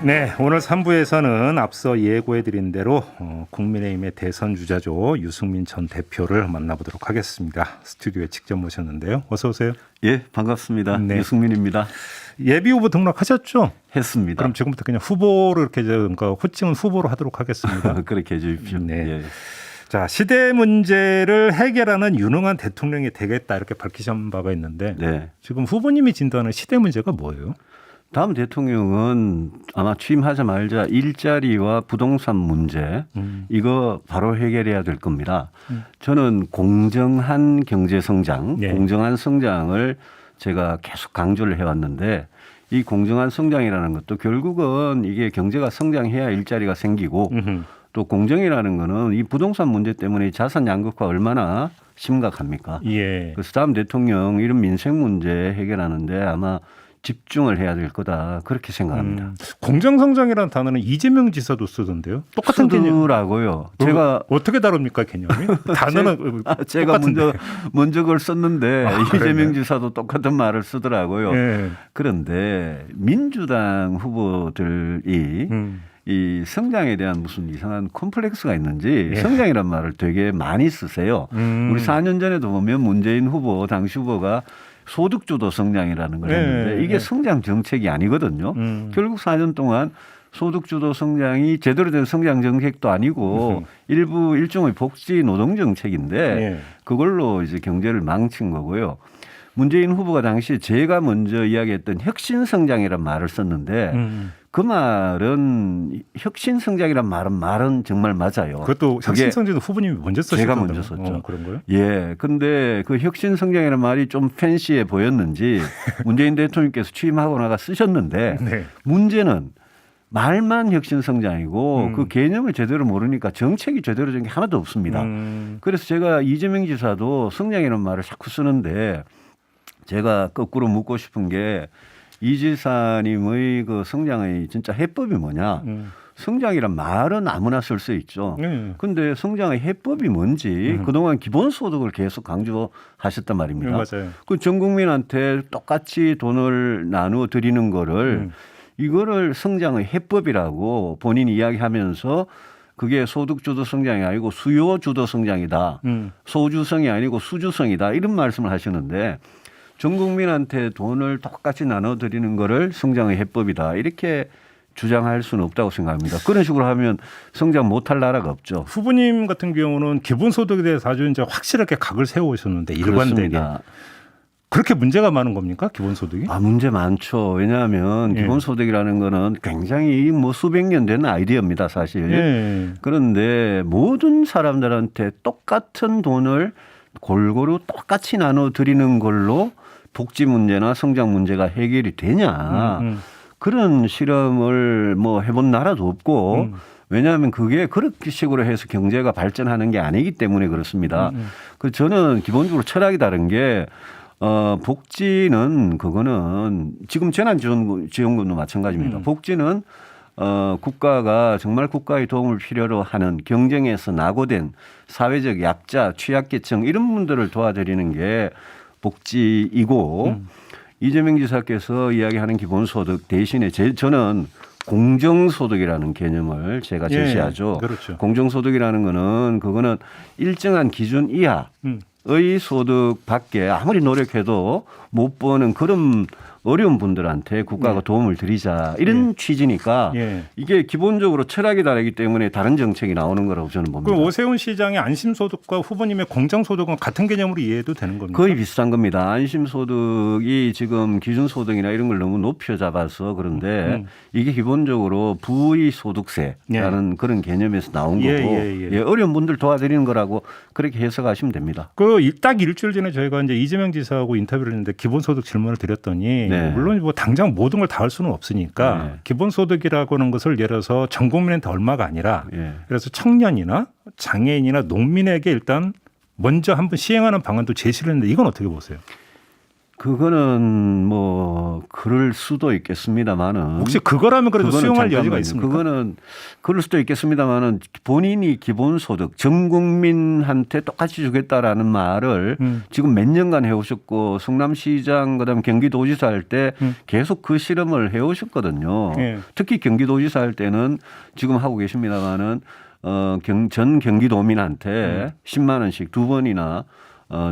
네, 오늘 3부에서는 앞서 예고해드린 대로 국민의힘의 대선 주자죠. 유승민 전 대표를 만나보도록 하겠습니다. 스튜디오에 직접 모셨는데요. 어서 오세요. 예, 반갑습니다. 네. 유승민입니다. 예비 후보 등록하셨죠? 했습니다. 그럼 지금부터 그냥 후보로 이렇게 그러니까 호칭은 후보로 하도록 하겠습니다. 그렇게 해주십시오. 네. 예. 자, 시대 문제를 해결하는 유능한 대통령이 되겠다 이렇게 밝히신 바가 있는데 네. 지금 후보님이 진단하는 시대 문제가 뭐예요? 다음 대통령은 아마 취임하자마자 일자리와 부동산 문제 이거 바로 해결해야 될 겁니다. 저는 공정한 경제 성장, 네. 공정한 성장을 제가 계속 강조를 해왔는데 이 공정한 성장이라는 것도 결국은 이게 경제가 성장해야 일자리가 생기고 또 공정이라는 거는 이 부동산 문제 때문에 자산 양극화 얼마나 심각합니까? 예. 그래서 다음 대통령 이런 민생 문제 해결하는데 아마 집중을 해야 될 거다 그렇게 생각합니다. 공정성장이라는 단어는 이재명 지사도 쓰던데요. 똑같은 개념. 쓰더라고요. 제가 어떻게 다룹니까 개념이? 단어는 제가 똑같은데. 먼저 그걸 썼는데 이재명 그러네. 지사도 똑같은 말을 쓰더라고요. 예. 그런데 민주당 후보들이 이 성장에 대한 무슨 이상한 콤플렉스가 있는지 예. 성장이란 말을 되게 많이 쓰세요. 우리 4년 전에도 보면 문재인 후보 당시 후보가 소득주도 성장이라는 걸 했는데 이게 성장 정책이 아니거든요. 결국 4년 동안 소득주도 성장이 제대로 된 성장 정책도 아니고 일부 일종의 복지 노동 정책인데 예. 그걸로 이제 경제를 망친 거고요. 문재인 후보가 당시 제가 먼저 이야기했던 혁신 성장이란 말을 썼는데 그 말은 혁신 성장이란 말은 정말 맞아요. 그것도 혁신성장도 후보님이 먼저 쓰셨던 제가 먼저 썼죠. 그런 거요? 예. 근데 그 혁신 성장이라는 말이 좀 팬시해 보였는지 문재인 대통령께서 취임하고 나가 쓰셨는데 네. 문제는 말만 혁신 성장이고 그 개념을 제대로 모르니까 정책이 제대로 된 게 하나도 없습니다. 그래서 제가 이재명 지사도 성장이라는 말을 자꾸 쓰는데 제가 거꾸로 묻고 싶은 게 이 지사님의 그 성장의 진짜 해법이 뭐냐. 성장이란 말은 아무나 쓸 수 있죠. 그런데 성장의 해법이 뭔지 그동안 기본소득을 계속 강조하셨단 말입니다. 맞아요. 그 전 국민한테 똑같이 돈을 나누어 드리는 거를 이거를 성장의 해법이라고 본인이 이야기하면서 그게 소득주도 성장이 아니고 수요주도 성장이다. 소주성이 아니고 수주성이다. 이런 말씀을 하시는데 전 국민한테 돈을 똑같이 나눠드리는 거를 성장의 해법이다. 이렇게 주장할 수는 없다고 생각합니다. 그런 식으로 하면 성장 못할 나라가 없죠. 후보님 같은 경우는 기본소득에 대해서 아주 이제 확실하게 각을 세우셨는데 일관되게. 그렇습니다. 그렇게 문제가 많은 겁니까 기본소득이? 문제 많죠. 왜냐하면 예. 기본소득이라는 거는 굉장히 뭐 수백 년 된 아이디어입니다, 사실. 예. 그런데 모든 사람들한테 똑같은 돈을 골고루 똑같이 나눠드리는 걸로 복지 문제나 성장 문제가 해결이 되냐. 그런 실험을 뭐 해본 나라도 없고 왜냐하면 그게 그렇게 식으로 해서 경제가 발전하는 게 아니기 때문에 그렇습니다. 그 저는 기본적으로 철학이 다른 게 복지는 그거는 지금 재난지원금도 마찬가지입니다. 복지는 국가가 정말 국가의 도움을 필요로 하는 경쟁에서 낙오된 사회적 약자, 취약계층 이런 분들을 도와드리는 게 복지이고 이재명 지사께서 이야기하는 기본소득 대신에 저는 공정소득이라는 개념을 제가 제시하죠. 그렇죠. 공정소득이라는 거는 그거는 일정한 기준 이하의 소득 밖에 아무리 노력해도 못 버는 그런 어려운 분들한테 국가가 도움을 드리자 이런 취지니까 이게 기본적으로 철학이 다르기 때문에 다른 정책이 나오는 거라고 저는 봅니다. 그 오세훈 시장의 안심소득과 후보님의 공정소득은 같은 개념으로 이해해도 되는 겁니까? 거의 비슷한 겁니다. 안심소득이 지금 기준소득이나 이런 걸 너무 높여 잡아서 그런데 이게 기본적으로 부의소득세라는 그런 개념에서 나온 거고 어려운 분들 도와드리는 거라고 그렇게 해석하시면 됩니다. 딱 일주일 전에 저희가 이제 이재명 지사하고 인터뷰를 했는데 기본소득 질문을 드렸더니 물론 뭐 당장 모든 걸 다 할 수는 없으니까 기본소득이라고 하는 것을 예를 들어서 전 국민한테 얼마가 아니라 그래서 청년이나 장애인이나 농민에게 일단 먼저 한번 시행하는 방안도 제시를 했는데 이건 어떻게 보세요? 그거는 뭐 그럴 수도 있겠습니다만은 혹시 그거라면 그래도 수용할 여지가 있습니까? 그거는 그럴 수도 있겠습니다만은 본인이 기본소득 전 국민한테 똑같이 주겠다라는 말을 지금 몇 년간 해오셨고 성남시장 그다음에 경기도지사 할 때 계속 그 실험을 해오셨거든요. 예. 특히 경기도지사 할 때는 지금 하고 계십니다만은 전 경기도민한테 10만 원씩 두 번이나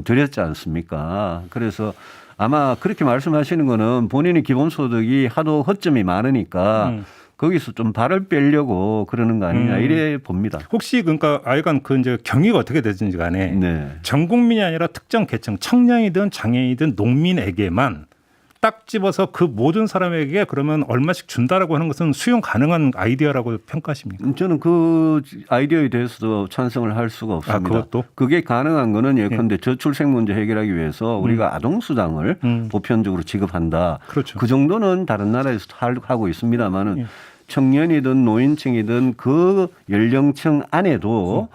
드렸지 않습니까? 그래서 아마 그렇게 말씀하시는 거는 본인이 기본소득이 하도 허점이 많으니까 거기서 좀 발을 빼려고 그러는 거 아니냐 이래 봅니다. 혹시 그러니까 아이간 그 이제 경위가 어떻게 되든지 간에 네. 전 국민이 아니라 특정 계층 청년이든 장애인이든 농민에게만 딱 집어서 그 모든 사람에게 그러면 얼마씩 준다라고 하는 것은 수용 가능한 아이디어라고 평가하십니까? 저는 그 아이디어에 대해서도 찬성을 할 수가 없습니다. 그것도? 그게 가능한 거는 예컨대 저출생 문제 해결하기 위해서 우리가 아동수당을 보편적으로 지급한다. 그렇죠. 그 정도는 다른 나라에서 하고 있습니다만은 청년이든 노인층이든 그 연령층 안에도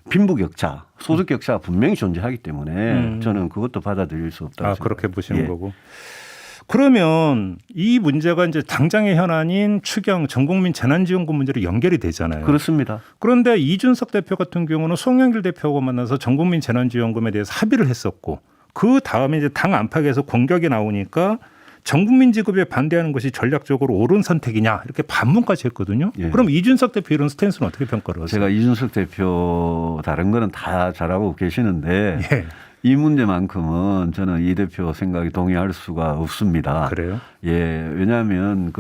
빈부격차, 소득격차가 분명히 존재하기 때문에 저는 그것도 받아들일 수 없다고 생각합니다. 그렇게 보시는 거고. 그러면 이 문제가 이제 당장의 현안인 추경 전국민 재난지원금 문제로 연결이 되잖아요. 그렇습니다. 그런데 이준석 대표 같은 경우는 송영길 대표하고 만나서 전국민 재난지원금에 대해서 합의를 했었고 그 다음에 이제 당 안팎에서 공격이 나오니까 전국민 지급에 반대하는 것이 전략적으로 옳은 선택이냐 이렇게 반문까지 했거든요. 예. 그럼 이준석 대표 이런 스탠스는 어떻게 평가를 하세요? 제가 이준석 대표 다른 거는 다 잘하고 계시는데 예. 이 문제만큼은 저는 이 대표 생각에 동의할 수가 없습니다. 그래요? 예, 왜냐하면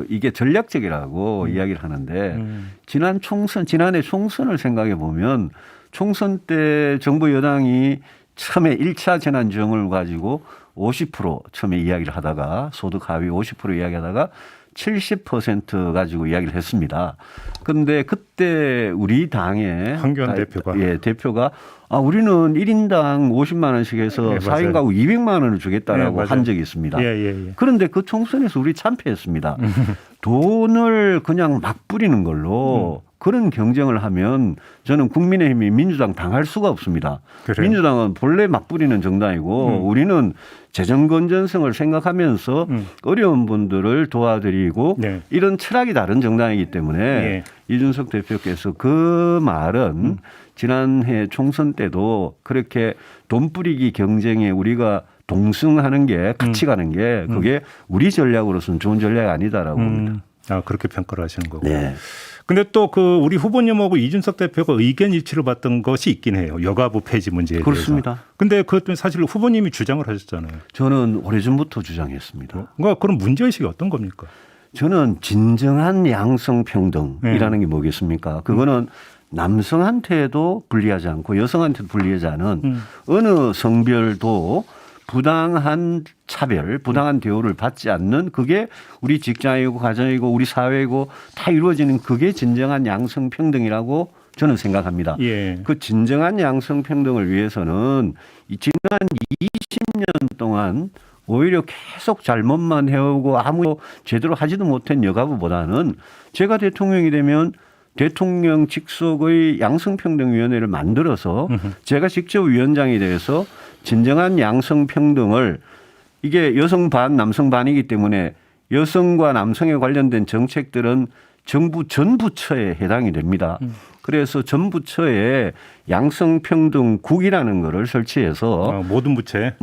이게 전략적이라고 이야기를 하는데 지난해 총선을 생각해 보면 총선 때 정부 여당이 처음에 1차 재난지원금을 가지고 50% 처음에 이야기를 하다가 소득 하위 50% 이야기하다가 70% 가지고 이야기를 했습니다. 그런데 그때 우리 당의 황교안 대표가 대표가 우리는 1인당 50만 원씩 해서 네, 4인 가구 200만 원을 주겠다라고 네, 한 적이 있습니다. 예. 그런데 그 총선에서 우리 참패했습니다. 돈을 그냥 막 뿌리는 걸로 그런 경쟁을 하면 저는 국민의힘이 민주당 당할 수가 없습니다. 그래요? 민주당은 본래 막 뿌리는 정당이고 우리는 재정 건전성을 생각하면서 어려운 분들을 도와드리고 네. 이런 철학이 다른 정당이기 때문에 예. 이준석 대표께서 그 말은 지난해 총선 때도 그렇게 돈 뿌리기 경쟁에 우리가 동승하는 게 같이 가는 게 그게 우리 전략으로서는 좋은 전략이 아니다라고 봅니다. 그렇게 평가를 하시는 거고. 네. 근데 또 그 우리 후보님하고 이준석 대표가 의견 일치를 봤던 것이 있긴 해요. 여가부 폐지 문제에 그렇습니다. 대해서. 근데 그것도 사실 후보님이 주장을 하셨잖아요. 저는 오래전부터 주장했습니다. 그러니까 그런 문제의식이 어떤 겁니까? 저는 진정한 양성평등이라는 게 뭐겠습니까? 그거는 남성한테도 불리하지 않고 여성한테도 불리하지 않은 어느 성별도 부당한 차별, 부당한 대우를 받지 않는 그게 우리 직장이고 가정이고 우리 사회이고 다 이루어지는 그게 진정한 양성평등이라고 저는 생각합니다. 예. 그 진정한 양성평등을 위해서는 지난 20년 동안 오히려 계속 잘못만 해오고 아무 제대로 하지도 못한 여가부보다는 제가 대통령이 되면 대통령 직속의 양성평등위원회를 만들어서 제가 직접 위원장이 돼서 진정한 양성평등을 이게 여성 반 남성 반이기 때문에 여성과 남성에 관련된 정책들은 정부 전 부처에 해당이 됩니다. 그래서 전 부처에 양성평등국이라는 거를 설치해서 모든 부처에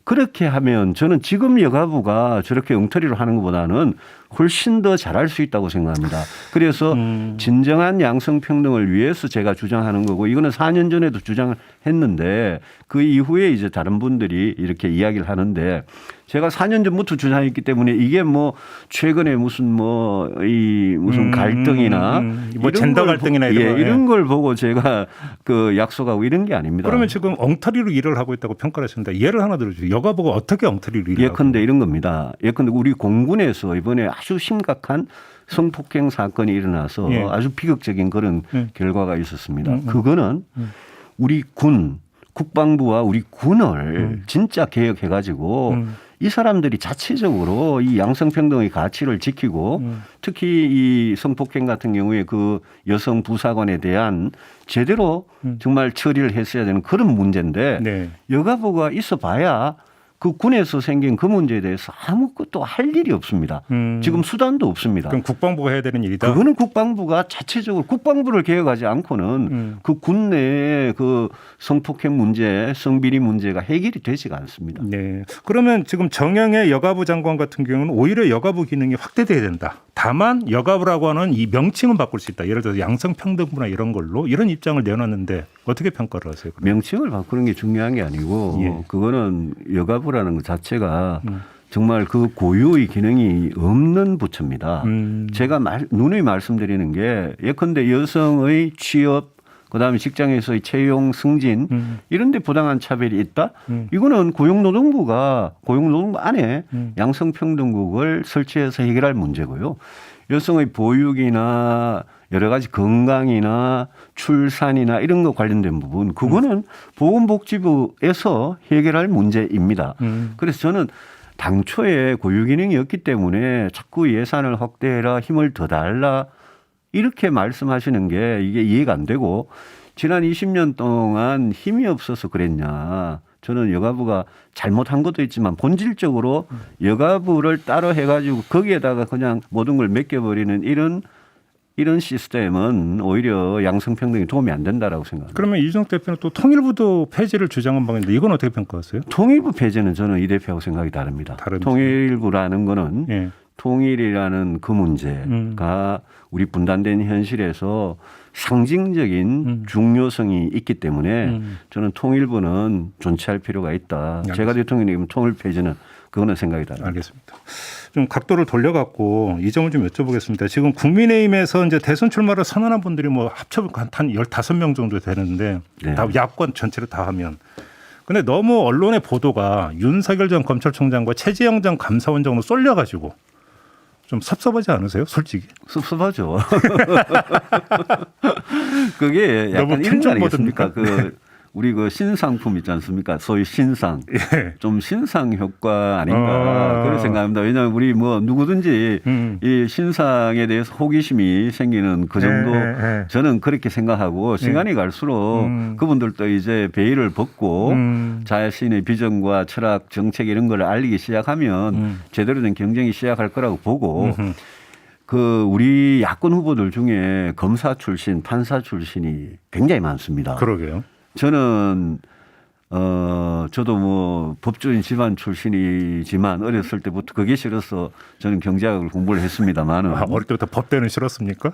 그렇게 하면 저는 지금 여가부가 저렇게 엉터리로 하는 것보다는 훨씬 더 잘할 수 있다고 생각합니다. 그래서 진정한 양성평등을 위해서 제가 주장하는 거고 이거는 4년 전에도 주장을 했는데 그 이후에 이제 다른 분들이 이렇게 이야기를 하는데 제가 4년 전부터 주장했기 때문에 이게 뭐 최근에 무슨 갈등이나 뭐 젠더 갈등이나 이런 걸 보고 제가 그 약속하고 이런 게 아닙니다. 그러면 지금 엉터리로 일을 하고 있다고 평가를 하셨는데 예를 하나 들어주세요. 여가부가 어떻게 엉터리로 일을 하고 예컨대 이런 겁니다. 예컨대 우리 공군에서 이번에 아주 심각한 성폭행 사건이 일어나서 아주 비극적인 그런 결과가 있었습니다. 그거는 우리 국방부와 우리 군을 진짜 개혁해가지고 이 사람들이 자체적으로 이 양성평등의 가치를 지키고 특히 이 성폭행 같은 경우에 그 여성 부사관에 대한 제대로 정말 처리를 했어야 되는 그런 문제인데 여가부가 있어 봐야 그 군에서 생긴 그 문제에 대해서 아무것도 할 일이 없습니다. 지금 수단도 없습니다. 그럼 국방부가 해야 되는 일이다. 그거는 국방부가 자체적으로 국방부를 개혁하지 않고는 그 군 내의 그 성폭행 문제, 성비리 문제가 해결이 되지가 않습니다. 네. 그러면 지금 정영애 여가부 장관 같은 경우는 오히려 여가부 기능이 확대돼야 된다. 다만 여가부라고 하는 이 명칭은 바꿀 수 있다. 예를 들어서 양성평등부나 이런 걸로 이런 입장을 내놨는데 어떻게 평가를 하세요? 그러면? 명칭을 바꾸는 게 중요한 게 아니고 예. 그거는 여가부라는 것 자체가 정말 그 고유의 기능이 없는 부처입니다. 제가 누누이 말씀드리는 게 예컨대 여성의 취업 그다음에 직장에서의 채용 승진 이런 데 부당한 차별이 있다. 이거는 고용노동부 안에 양성평등국을 설치해서 해결할 문제고요. 여성의 보육이나 여러 가지 건강이나 출산이나 이런 거 관련된 부분 그거는 보건복지부에서 해결할 문제입니다. 그래서 저는 당초에 고유기능이 없기 때문에 자꾸 예산을 확대해라 힘을 더 달라 이렇게 말씀하시는 게 이게 이해가 안 되고 지난 20년 동안 힘이 없어서 그랬냐. 저는 여가부가 잘못한 것도 있지만 본질적으로 여가부를 따로 해가지고 거기에다가 그냥 모든 걸 맡겨버리는 이런 시스템은 오히려 양성평등에 도움이 안 된다라고 생각합니다. 그러면 이준석 대표는 또 통일부도 폐지를 주장한 바인데 이건 어떻게 평가하세요? 통일부 폐지는 저는 이 대표하고 생각이 다릅니다. 통일부라는 거는 예. 통일이라는 그 문제가 우리 분단된 현실에서 상징적인 중요성이 있기 때문에 저는 통일부는 존치할 필요가 있다. 알겠습니다. 제가 대통령이면 통일 폐지는 그거는 생각이 다릅니다. 알겠습니다. 좀 각도를 돌려갖고 이 점을 좀 여쭤보겠습니다. 지금 국민의힘에서 이제 대선 출마를 선언한 분들이 뭐 합쳐 한 15명 정도 되는데 네. 다 야권 전체를 다 하면. 근데 너무 언론의 보도가 윤석열 전 검찰총장과 최재형 전 감사원장으로 쏠려가지고 좀 섭섭하지 않으세요? 솔직히. 섭섭하죠. 그게 너무 약간 이런 거 편견 아니겠습니까? 우리 그 신상품 있지 않습니까? 소위 신상. 예. 좀 신상 효과 아닌가 그런 생각합니다. 왜냐하면 우리 뭐 누구든지 이 신상에 대해서 호기심이 생기는 그 정도 저는 그렇게 생각하고 시간이 갈수록 그분들도 이제 베일을 벗고 자신의 비전과 철학, 정책 이런 걸 알리기 시작하면 제대로 된 경쟁이 시작할 거라고 보고 그 우리 야권 후보들 중에 검사 출신, 판사 출신이 굉장히 많습니다. 그러게요. 저는 저도 뭐 법조인 집안 출신이지만 어렸을 때부터 그게 싫어서 저는 경제학을 공부를 했습니다만은 어릴 때부터 법대는 싫었습니까?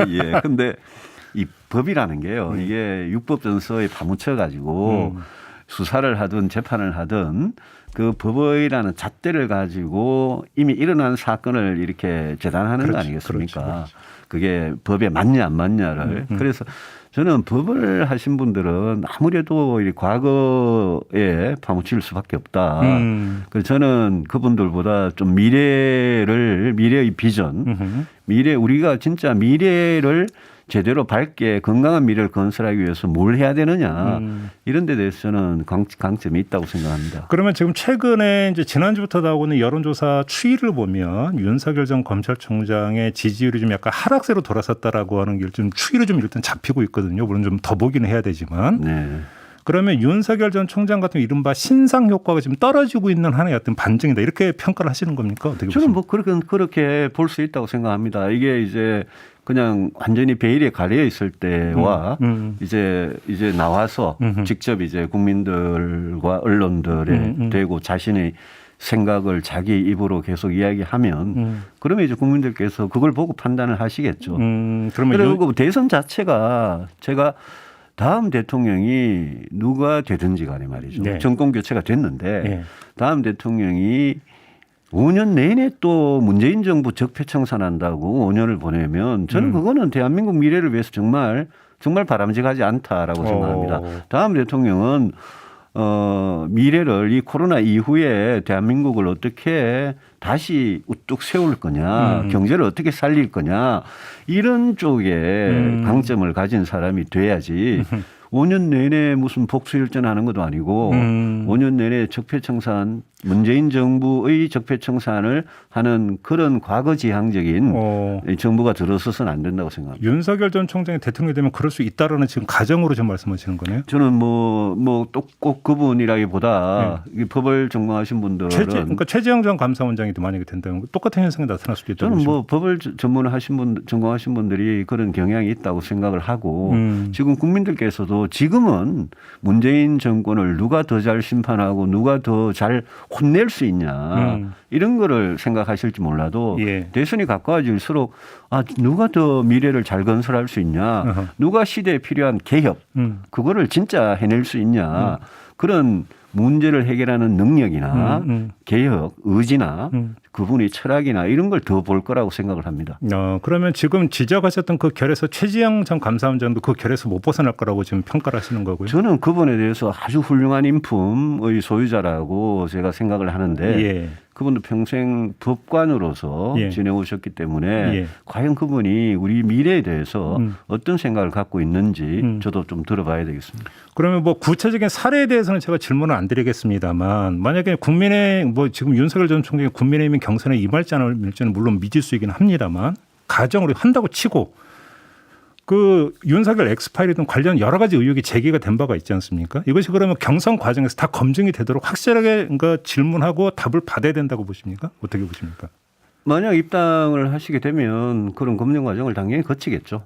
예. 근데 이 법이라는 게요. 이게 육법전서에 파묻혀 가지고 수사를 하든 재판을 하든 그 법의라는 잣대를 가지고 이미 일어난 사건을 이렇게 재단하는 그렇지, 거 아니겠습니까? 그렇지. 그게 법에 맞냐 안 맞냐를. 그래서 저는 법을 하신 분들은 아무래도 이 과거에 파묻힐 수밖에 없다. 그래서 저는 그분들보다 좀 미래의 비전, 우리가 진짜 미래를 제대로 밝게 건강한 미래를 건설하기 위해서 뭘 해야 되느냐 이런 데 대해서는 강점이 있다고 생각합니다. 그러면 지금 최근에 이제 지난주부터 나오는 여론조사 추이를 보면 윤석열 전 검찰총장의 지지율이 좀 약간 하락세로 돌아섰다라고 하는 게 좀 추이로 좀 일단 잡히고 있거든요. 물론 좀 더 보기는 해야 되지만. 네. 그러면 윤석열 전 총장 같은 이른바 신상 효과가 지금 떨어지고 있는 하나의 어떤 반증이다. 이렇게 평가를 하시는 겁니까? 어떻게 저는 보십니까? 뭐 그렇게 볼 수 있다고 생각합니다. 이게 이제 그냥 완전히 베일에 가려 있을 때와 이제 나와서 직접 이제 국민들과 언론들에 대고 자신의 생각을 자기 입으로 계속 이야기하면 그러면 이제 국민들께서 그걸 보고 판단을 하시겠죠. 그리고 대선 자체가 제가 다음 대통령이 누가 되든지 간에 말이죠. 네. 정권 교체가 됐는데 네. 다음 대통령이 5년 내내 또 문재인 정부 적폐청산한다고 5년을 보내면 저는 그거는 대한민국 미래를 위해서 정말 바람직하지 않다라고 생각합니다. 다음 대통령은 미래를 이 코로나 이후에 대한민국을 어떻게 다시 우뚝 세울 거냐, 경제를 어떻게 살릴 거냐 이런 쪽에 강점을 가진 사람이 돼야지 5년 내내 무슨 복수일전하는 것도 아니고 5년 내내 적폐청산 문재인 정부의 적폐청산을 하는 그런 과거지향적인 정부가 들어서서는 안 된다고 생각합니다. 윤석열 전 총장이 대통령이 되면 그럴 수 있다라는 지금 가정으로 지금 말씀하시는 거네요. 저는 뭐 또 꼭 그분이라기보다 법을 전공하신 분들은 그러니까 최재형 전 감사원장이 만약에 된다면 똑같은 현상이 나타날 수도 있다고. 저는 뭐 법을 전공하신 분들이 그런 경향이 있다고 생각을 하고 지금 국민들께서도 지금은 문재인 정권을 누가 더 잘 심판하고 누가 더 잘 혼낼 수 있냐 이런 거를 생각하실지 몰라도 대선이 가까워질수록 누가 더 미래를 잘 건설할 수 있냐 누가 시대에 필요한 개혁 그거를 진짜 해낼 수 있냐 그런 문제를 해결하는 능력이나 개혁, 의지나 그분의 철학이나 이런 걸 더 볼 거라고 생각을 합니다. 그러면 지금 지적하셨던 그 결에서 최지영 전 감사원장도 그 결에서 못 벗어날 거라고 지금 평가를 하시는 거고요. 저는 그분에 대해서 아주 훌륭한 인품의 소유자라고 제가 생각을 하는데 그분도 평생 법관으로서 지내오셨기 때문에 과연 그분이 우리 미래에 대해서 어떤 생각을 갖고 있는지 저도 좀 들어봐야 되겠습니다. 그러면 뭐 구체적인 사례에 대해서는 제가 질문을 안 드리겠습니다만 만약에 지금 윤석열 전 총장이 국민의힘 경선에 임할지 안 임할지는 물론 미지수이긴 합니다만 가정으로 한다고 치고 그 윤석열 엑스파일에 등 관련 여러 가지 의혹이 제기가 된 바가 있지 않습니까? 이것이 그러면 경선 과정에서 다 검증이 되도록 확실하게 질문하고 답을 받아야 된다고 보십니까? 어떻게 보십니까? 만약 입당을 하시게 되면 그런 검증 과정을 당연히 거치겠죠.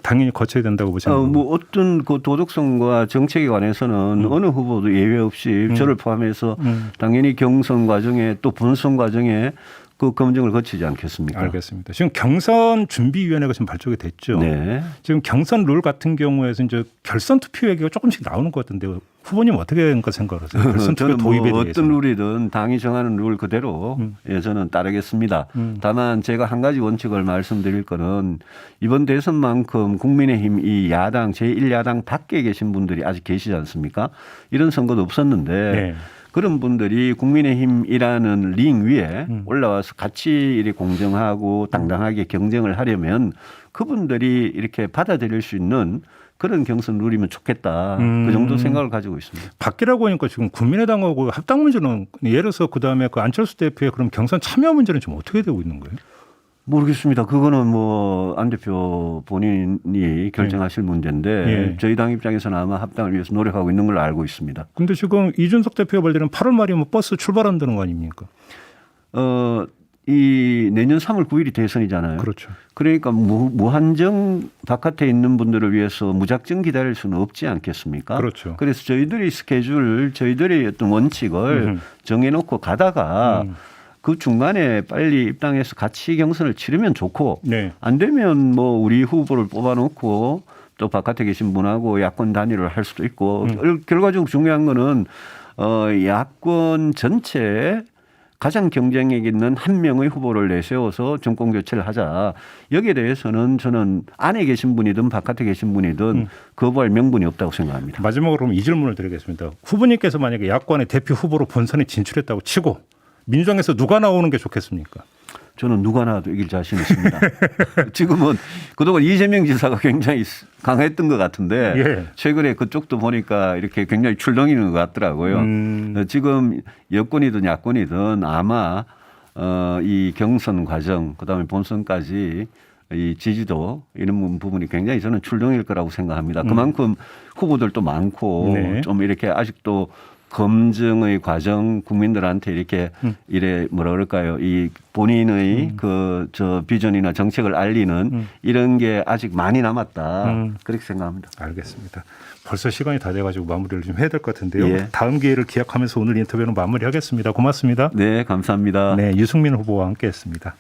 당연히 거쳐야 된다고 보시는 뭐 어떤 그 도덕성과 정책에 관해서는 어느 후보도 예외 없이 저를 포함해서 당연히 경선 과정에 또 본선 과정에 그 검증을 거치지 않겠습니까? 알겠습니다. 지금 경선 준비위원회가 지금 발족이 됐죠. 네. 지금 경선 룰 같은 경우에서 이제 결선 투표 얘기가 조금씩 나오는 것 같은데요. 후보님 어떻게 생각을 하세요? 결선 투표 도입에 대해서. 어떤 룰이든 당이 정하는 룰 그대로 저는 따르겠습니다. 다만 제가 한 가지 원칙을 말씀드릴 거는 이번 대선만큼 국민의힘 이 야당 제1야당 밖에 계신 분들이 아직 계시지 않습니까? 이런 선거도 없었는데 그런 분들이 국민의힘이라는 링 위에 올라와서 같이 이렇게 공정하고 당당하게 경쟁을 하려면 그분들이 이렇게 받아들일 수 있는 그런 경선 룰이면 좋겠다. 그 정도 생각을 가지고 있습니다. 바뀌라고 하니까 지금 국민의당하고 합당 문제는 예를 들어서 그다음에 그 안철수 대표의 그럼 경선 참여 문제는 지금 어떻게 되고 있는 거예요? 모르겠습니다. 그거는 뭐 안 대표 본인이 결정하실 문제인데 저희 당 입장에서는 아마 합당을 위해서 노력하고 있는 걸로 알고 있습니다. 근데 지금 이준석 대표가 발표는 8월 말이면 버스 출발한다는 거 아닙니까? 이 내년 3월 9일이 대선이잖아요. 그렇죠. 그러니까 무한정 바깥에 있는 분들을 위해서 무작정 기다릴 수는 없지 않겠습니까? 그렇죠. 그래서 저희들이 스케줄, 저희들의 어떤 원칙을 정해놓고 가다가 그 중간에 빨리 입당해서 같이 경선을 치르면 좋고 안 되면 뭐 우리 후보를 뽑아놓고 또 바깥에 계신 분하고 야권 단일을 할 수도 있고 결과적으로 중요한 거는 야권 전체에 가장 경쟁력 있는 한 명의 후보를 내세워서 정권 교체를 하자. 여기에 대해서는 저는 안에 계신 분이든 바깥에 계신 분이든 거부할 명분이 없다고 생각합니다. 마지막으로 그럼 이 질문을 드리겠습니다. 후보님께서 만약에 야권의 대표 후보로 본선에 진출했다고 치고 민주당에서 누가 나오는 게 좋겠습니까? 저는 누가 나와도 이길 자신 있습니다. 지금은 그동안 이재명 지사가 굉장히 강했던 것 같은데 최근에 그쪽도 보니까 이렇게 굉장히 출렁이는 것 같더라고요. 지금 여권이든 야권이든 아마 이 경선 과정 그다음에 본선까지 이 지지도 이런 부분이 굉장히 저는 출렁일 거라고 생각합니다. 그만큼 후보들도 많고 좀 이렇게 아직도 검증의 과정 국민들한테 이렇게 이래 뭐라 그럴까요? 이 본인의 저 비전이나 정책을 알리는 이런 게 아직 많이 남았다. 그렇게 생각합니다. 알겠습니다. 벌써 시간이 다 돼가지고 마무리를 좀 해야 될 것 같은데요. 다음 기회를 기약하면서 오늘 인터뷰는 마무리하겠습니다. 고맙습니다. 네, 감사합니다. 네, 유승민 후보와 함께했습니다.